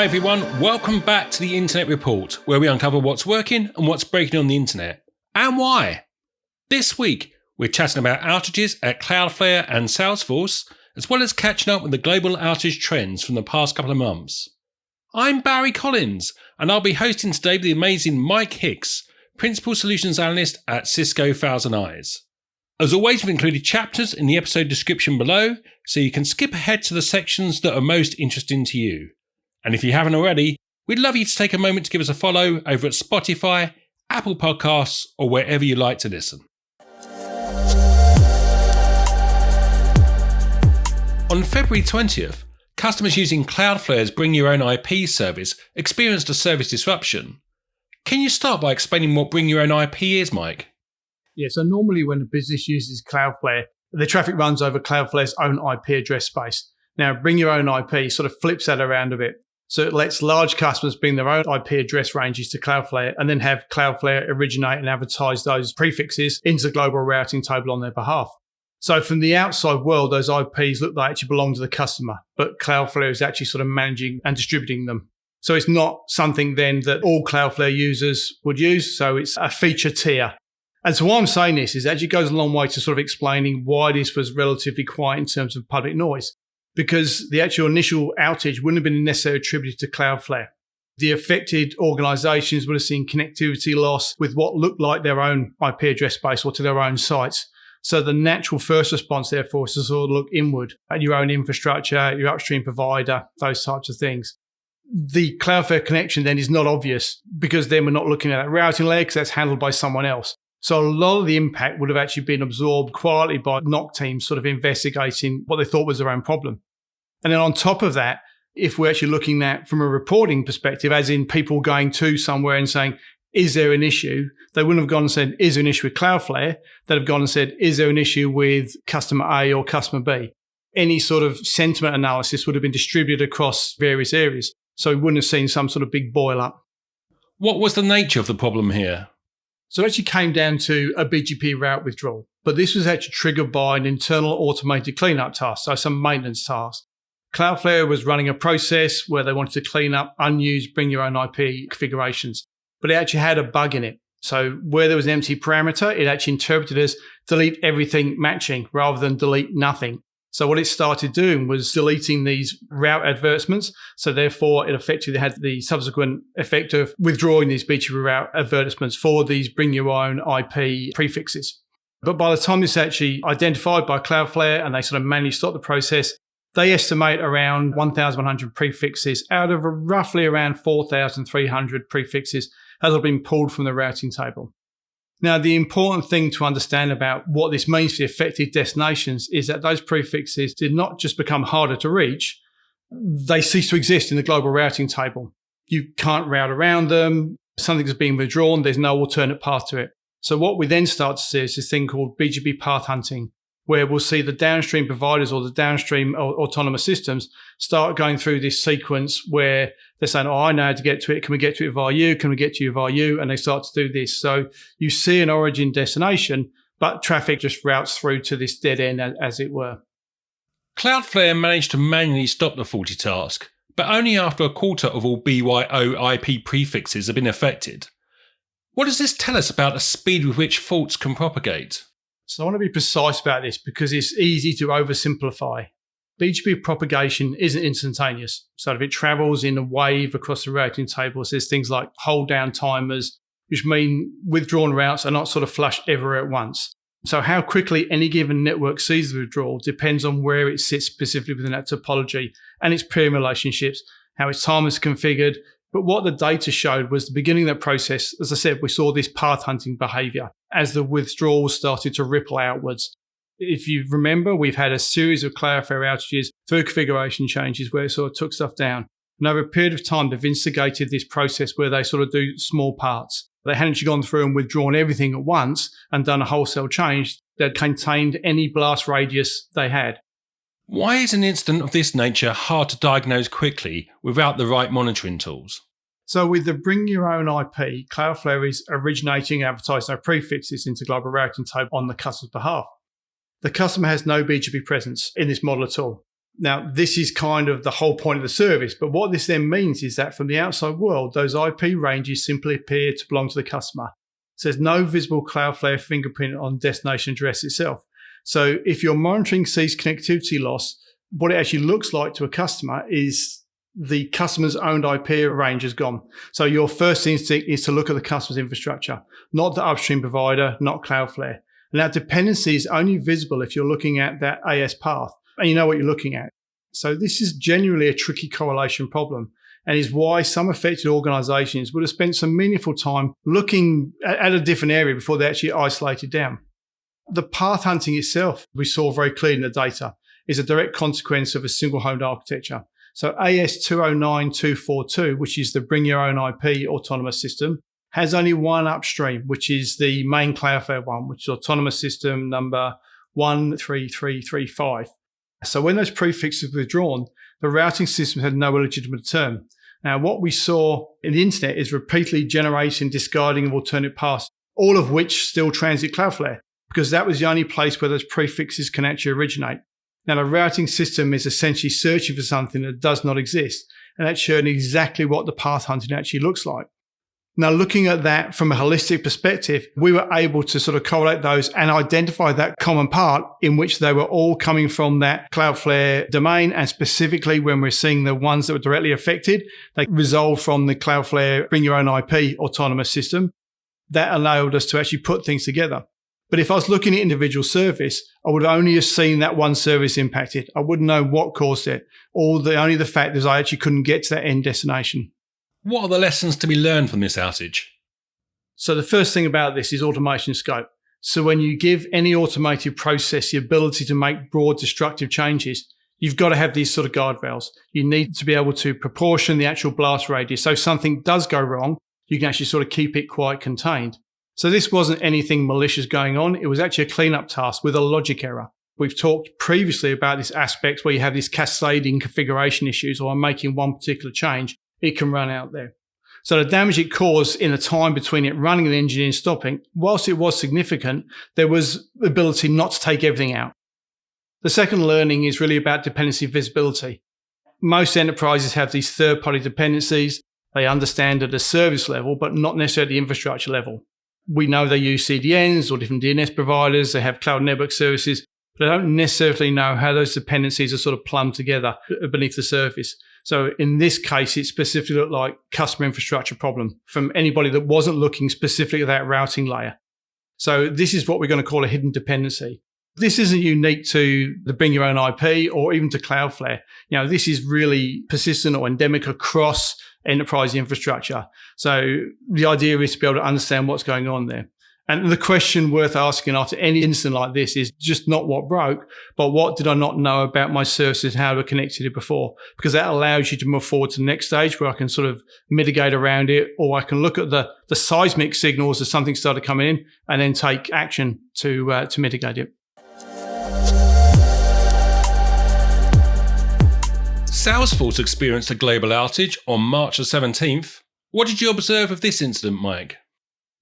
Hi everyone, welcome back to the Internet Report, where we uncover what's working and what's breaking on the internet, and why. This week, we're chatting about outages at Cloudflare and Salesforce, as well as catching up with the global outage trends from the past couple of months. I'm Barry Collins, and I'll be hosting today with the amazing Mike Hicks, Principal Solutions Analyst at Cisco ThousandEyes. As always, we've included chapters in the episode description below, so you can skip ahead to the sections that are most interesting to you. And if you haven't already, we'd love you to take a moment to give us a follow over at Spotify, Apple Podcasts, or wherever you like to listen. On February 20th, customers using Cloudflare's Bring Your Own IP service experienced a service disruption. Can you start by explaining what Bring Your Own IP is, Mike? Yeah, so normally when a business uses Cloudflare, the traffic runs over Cloudflare's own IP address space. Now, Bring Your Own IP sort of flips that around a bit. So it lets large customers bring their own IP address ranges to Cloudflare and then have Cloudflare originate and advertise those prefixes into the global routing table on their behalf. So from the outside world, those IPs look like they actually belong to the customer, but Cloudflare is actually sort of managing and distributing them. So it's not something then that all Cloudflare users would use. So it's a feature tier. And so why I'm saying this is it actually goes a long way to sort of explaining why this was relatively quiet in terms of public noise. Because the actual initial outage wouldn't have been necessarily attributed to Cloudflare. The affected organizations would have seen connectivity loss with what looked like their own IP address space or to their own sites. So the natural first response, therefore, is to sort of look inward at your own infrastructure, your upstream provider, those types of things. The Cloudflare connection then is not obvious because then we're not looking at that routing layer because that's handled by someone else. So a lot of the impact would have actually been absorbed quietly by NOC teams sort of investigating what they thought was their own problem. And then on top of that, if we're actually looking at from a reporting perspective, as in people going to somewhere and saying, is there an issue? They wouldn't have gone and said, is there an issue with Cloudflare? They'd have gone and said, is there an issue with customer A or customer B? Any sort of sentiment analysis would have been distributed across various areas. So we wouldn't have seen some sort of big boil up. What was the nature of the problem here? So it actually came down to a BGP route withdrawal. But this was actually triggered by an internal automated cleanup task, so some maintenance task. Cloudflare was running a process where they wanted to clean up unused Bring Your Own IP configurations, but it actually had a bug in it. So where there was an empty parameter, it actually interpreted as delete everything matching rather than delete nothing. So what it started doing was deleting these route advertisements. So therefore, it effectively had the subsequent effect of withdrawing these BGP route advertisements for these Bring Your Own IP prefixes. But by the time it's actually identified by Cloudflare and they sort of manually stop the process, they estimate around 1,100 prefixes out of roughly around 4,300 prefixes that have been pulled from the routing table. Now, the important thing to understand about what this means for the affected destinations is that those prefixes did not just become harder to reach, they cease to exist in the global routing table. You can't route around them. Something is being withdrawn. There's no alternate path to it. So what we then start to see is this thing called BGP path hunting, where we'll see the downstream providers or the downstream autonomous systems start going through this sequence where they're saying, oh, I know how to get to it. Can we get to it via you? Can we get to you via you? And they start to do this. So you see an origin destination, but traffic just routes through to this dead end, as it were. Cloudflare managed to manually stop the faulty task, but only after a quarter of all BYO IP prefixes have been affected. What does this tell us about the speed with which faults can propagate? So I want to be precise about this because it's easy to oversimplify. BGP propagation isn't instantaneous. So if it travels in a wave across the routing table, there's things like hold down timers, which mean withdrawn routes are not sort of flushed everywhere at once. So how quickly any given network sees the withdrawal depends on where it sits specifically within that topology and its peer relationships, how its time is configured. But what the data showed was the beginning of that process, as I said, we saw this path hunting behavior as the withdrawals started to ripple outwards. If you remember, we've had a series of Cloudflare outages through configuration changes where it sort of took stuff down. And over a period of time, they've instigated this process where they sort of do small parts. They hadn't actually gone through and withdrawn everything at once and done a wholesale change that contained any blast radius they had. Why is an incident of this nature hard to diagnose quickly without the right monitoring tools? So with the Bring Your Own IP, Cloudflare is originating and advertising their prefixes into global routing table on the customer's behalf. The customer has no BGP presence in this model at all. Now, this is kind of the whole point of the service. But what this then means is that from the outside world, those IP ranges simply appear to belong to the customer. So there's no visible Cloudflare fingerprint on destination address itself. So if your monitoring sees connectivity loss, what it actually looks like to a customer is the customer's owned IP range is gone. So your first instinct is to look at the customer's infrastructure, not the upstream provider, not Cloudflare. And that dependency is only visible if you're looking at that AS path and you know what you're looking at. So this is genuinely a tricky correlation problem, and is why some affected organizations would have spent some meaningful time looking at a different area before they actually isolated down. The path hunting itself, we saw very clearly in the data, is a direct consequence of a single homed architecture. So AS209242, which is the bring your own IP autonomous system, has only one upstream, which is the main Cloudflare one, which is autonomous system number 13335. So when those prefixes were withdrawn, the routing system had no illegitimate term. Now, what we saw in the internet is repeatedly generating, discarding of alternate paths, all of which still transit Cloudflare, because that was the only place where those prefixes can actually originate. Now, the routing system is essentially searching for something that does not exist, and that's showing exactly what the path hunting actually looks like. Now, looking at that from a holistic perspective, we were able to sort of correlate those and identify that common part in which they were all coming from that Cloudflare domain. And specifically, when we're seeing the ones that were directly affected, they resolved from the Cloudflare bring your own IP autonomous system. That allowed us to actually put things together. But if I was looking at individual service, I would only have seen that one service impacted. I wouldn't know what caused it, or only the fact is I actually couldn't get to that end destination. What are the lessons to be learned from this outage? So the first thing about this is automation scope. So when you give any automated process the ability to make broad destructive changes, you've got to have these sort of guardrails. You need to be able to proportion the actual blast radius. So if something does go wrong, you can actually sort of keep it quite contained. So this wasn't anything malicious going on. It was actually a cleanup task with a logic error. We've talked previously about this aspect where you have these cascading configuration issues, or making one particular change, it can run out there. So the damage it caused in the time between it running the engine and stopping, whilst it was significant, there was the ability not to take everything out. The second learning is really about dependency visibility. Most enterprises have these third-party dependencies. They understand at a service level, but not necessarily at the infrastructure level. We know they use CDNs or different DNS providers. They have cloud network services, but they don't necessarily know how those dependencies are sort of plumbed together beneath the surface. So in this case, it specifically looked like customer infrastructure problem from anybody that wasn't looking specifically at that routing layer. So this is what we're going to call a hidden dependency. This isn't unique to the bring your own IP or even to Cloudflare. This is really persistent or endemic across enterprise infrastructure. So the idea is to be able to understand what's going on there. And the question worth asking after any incident like this is just not what broke, but what did I not know about my services and how I connected it before? Because that allows you to move forward to the next stage where I can sort of mitigate around it, or I can look at the seismic signals as something started coming in and then take action to mitigate it. Salesforce experienced a global outage on March the 17th. What did you observe of this incident, Mike?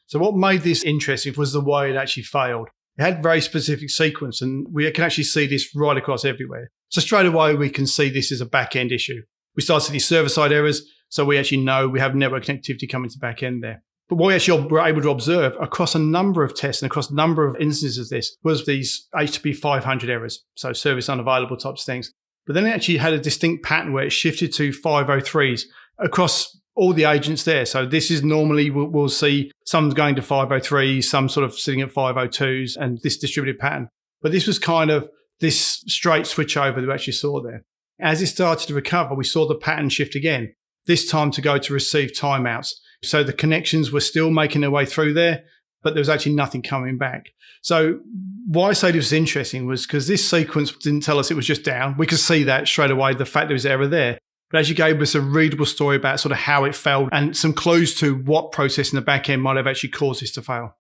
So what made this interesting was the way it actually failed. It had very specific sequence, and we can actually see this right across everywhere. So straight away, we can see this as a back-end issue. We start to see server-side errors, so we actually know we have network connectivity coming to back-end there. But what we actually were able to observe across a number of tests and across a number of instances of this was these HTTP 500 errors, so service unavailable types of things. But then it actually had a distinct pattern where it shifted to 503s across all the agents there. So this is normally, we'll see some going to 503, some sort of sitting at 502s, and this distributed pattern. But this was kind of this straight switch over that we actually saw there. As it started to recover, we saw the pattern shift again, this time to go to receive timeouts. So the connections were still making their way through there, but there was actually nothing coming back. So why I say this was interesting was because this sequence didn't tell us it was just down. We could see that straight away, the fact there was error there. But actually gave us a readable story about sort of how it failed and some clues to what process in the back end might have actually caused this to fail.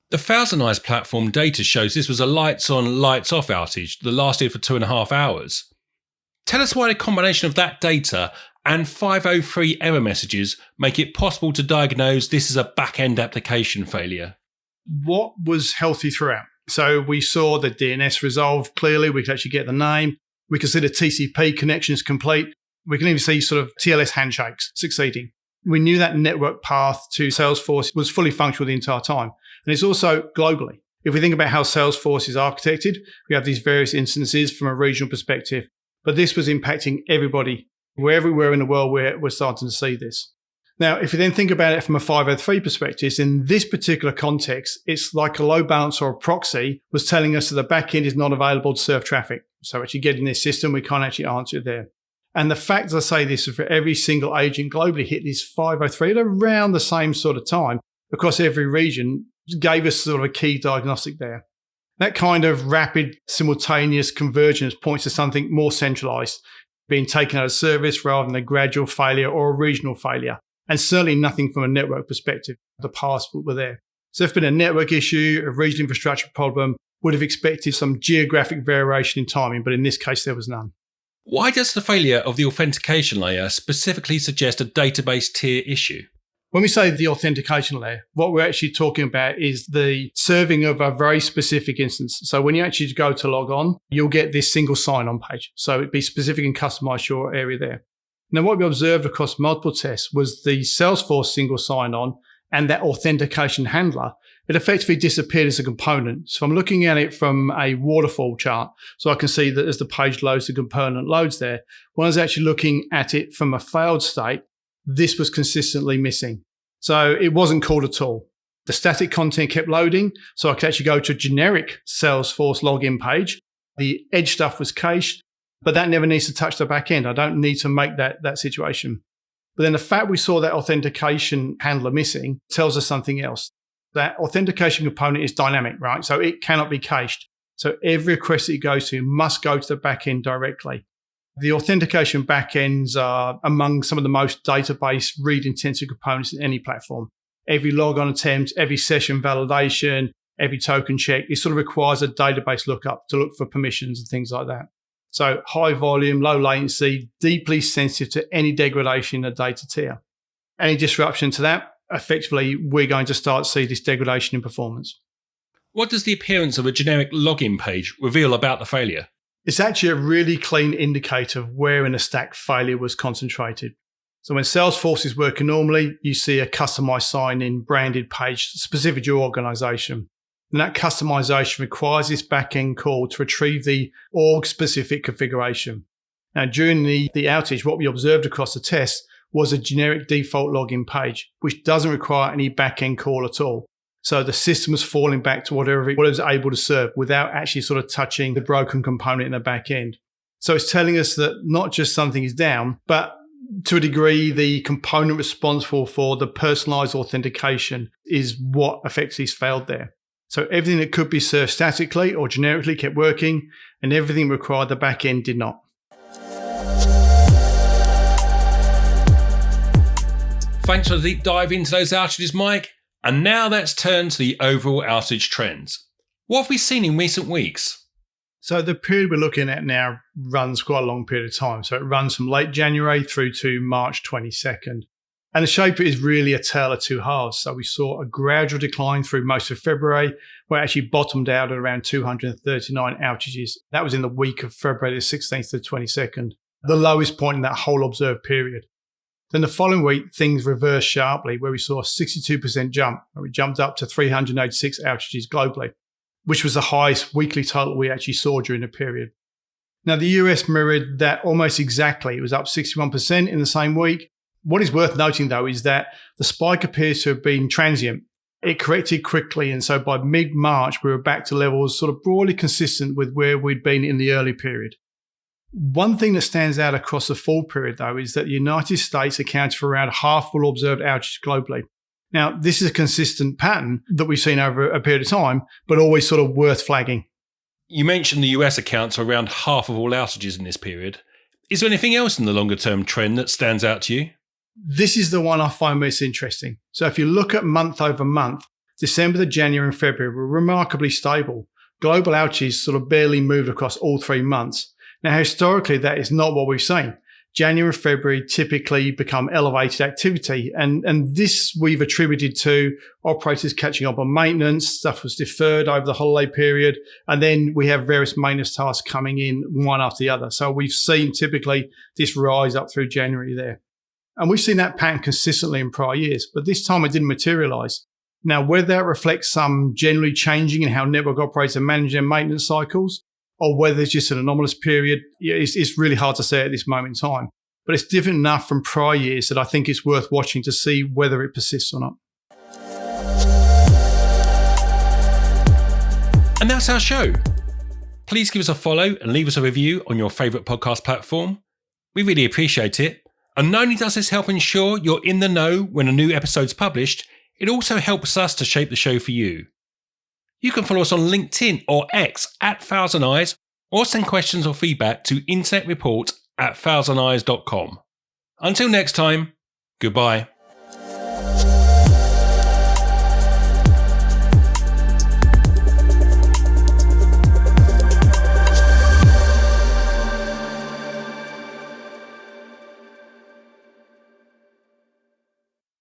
The ThousandEyes platform data shows this was a lights on, lights off outage that lasted for 2.5 hours. Tell us why the combination of that data and 503 error messages make it possible to diagnose this as a back-end application failure. What was healthy throughout? So we saw the DNS resolve clearly. We could actually get the name. We can see the TCP connections complete. We can even see sort of TLS handshakes succeeding. We knew that network path to Salesforce was fully functional the entire time. And it's also globally. If we think about how Salesforce is architected, we have these various instances from a regional perspective. But this was impacting everybody. Everywhere in the world we're starting to see this. Now, if you then think about it from a 503 perspective, in this particular context, it's like a load balancer or a proxy was telling us that the backend is not available to serve traffic. So actually getting this system, we can't actually answer it there. And the fact that I say this for every single agent globally hit this 503 at around the same sort of time across every region gave us sort of a key diagnostic there. That kind of rapid simultaneous convergence points to something more centralized, being taken out of service rather than a gradual failure or a regional failure. And certainly nothing from a network perspective. The past were there. So if it's been a network issue, a regional infrastructure problem, would have expected some geographic variation in timing, but in this case, there was none. Why does the failure of the authentication layer specifically suggest a database tier issue? When we say the authentication layer, what we're actually talking about is the serving of a very specific instance. So when you actually go to log on, you'll get this single sign-on page. So it'd be specific and customize your area there. Now, what we observed across multiple tests was the Salesforce single sign-on and that authentication handler. It effectively disappeared as a component. So I'm looking at it from a waterfall chart. So I can see that as the page loads, the component loads there. When I was actually looking at it from a failed state, this was consistently missing. So it wasn't called at all. The static content kept loading. So I could actually go to a generic Salesforce login page. The edge stuff was cached, but that never needs to touch the back end. I don't need to make that situation. But then the fact we saw that authentication handler missing tells us something else. That authentication component is dynamic, right? So it cannot be cached. So every request that it goes to must go to the backend directly. The authentication backends are among some of the most database read-intensive components in any platform. Every logon attempt, every session validation, every token check, it sort of requires a database lookup to look for permissions and things like that. So high volume, low latency, deeply sensitive to any degradation in the data tier. Any disruption to that, effectively, we're going to start to see this degradation in performance. What does the appearance of a generic login page reveal about the failure? It's actually a really clean indicator of where in the stack failure was concentrated. So when Salesforce is working normally, you see a customized sign-in branded page specific to your organization. And that customization requires this backend call to retrieve the org-specific configuration. Now, during the outage, what we observed across the test was a generic default login page, which doesn't require any backend call at all. So the system was falling back to whatever it was able to serve without actually sort of touching the broken component in the back end. So it's telling us that not just something is down, but to a degree, the component responsible for the personalized authentication is what effectively failed there. So everything that could be served statically or generically kept working, and everything required the back end did not. Thanks for the deep dive into those outages, Mike. And now let's turn to the overall outage trends. What have we seen in recent weeks? So the period we're looking at now runs quite a long period of time. So it runs from late January through to March 22nd. And the shape is really a tale of two halves. So we saw a gradual decline through most of February, where it actually bottomed out at around 239 outages. That was in the week of February the 16th to the 22nd, the lowest point in that whole observed period. Then the following week, things reversed sharply, where we saw a 62% jump. We jumped up to 386 outages globally, which was the highest weekly total we actually saw during the period. Now, the US mirrored that almost exactly. It was up 61% in the same week. What is worth noting, though, is that the spike appears to have been transient. It corrected quickly, and so by mid-March, we were back to levels sort of broadly consistent with where we'd been in the early period. One thing that stands out across the full period, though, is that the United States accounts for around half all observed outages globally. Now, this is a consistent pattern that we've seen over a period of time, but always sort of worth flagging. You mentioned the US accounts for around half of all outages in this period. Is there anything else in the longer-term trend that stands out to you? This is the one I find most interesting. So if you look at month over month, December to January and February were remarkably stable. Global outages sort of barely moved across all 3 months. Now, historically, that is not what we've seen. January and February typically become elevated activity. And this we've attributed to operators catching up on maintenance. Stuff was deferred over the holiday period. And then we have various maintenance tasks coming in one after the other. So we've seen typically this rise up through January there. And we've seen that pattern consistently in prior years, but this time it didn't materialize. Now, whether that reflects some generally changing in how network operators manage their maintenance cycles, or whether it's just an anomalous period, it's really hard to say at this moment in time. But it's different enough from prior years that I think it's worth watching to see whether it persists or not. And that's our show. Please give us a follow and leave us a review on your favourite podcast platform. We really appreciate it. And not only does this help ensure you're in the know when a new episode's published, it also helps us to shape the show for you. You can follow us on LinkedIn or X at ThousandEyes, or send questions or feedback to internetreport@thousandeyes.com. Until next time, goodbye.